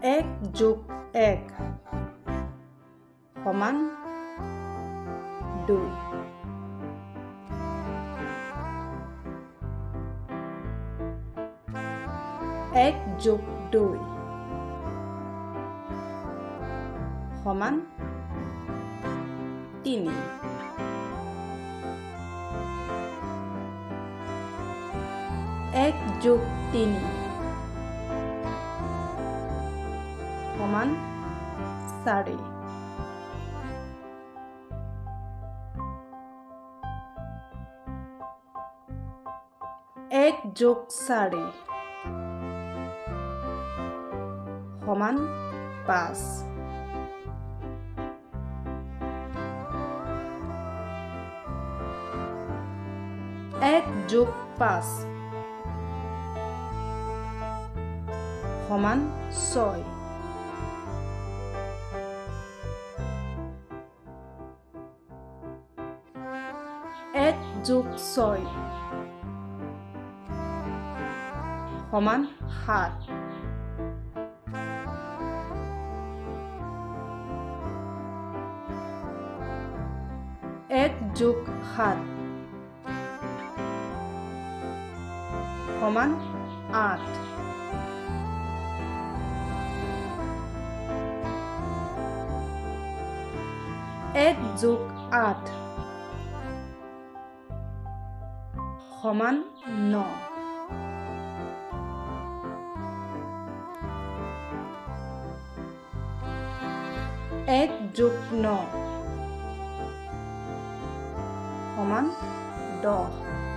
1 যোগ 1 সমান 2 1 যোগ 2 সমান 3 1 যোগ 3 সমান 4 1 যোগ 4 সমান 5 1 যোগ 5 সমান 6 1 যোগ 6 সমান 7 1 যোগ 7 সমান 8 1 যোগ 8 সমান 9 1 যোগ 9 সমান 10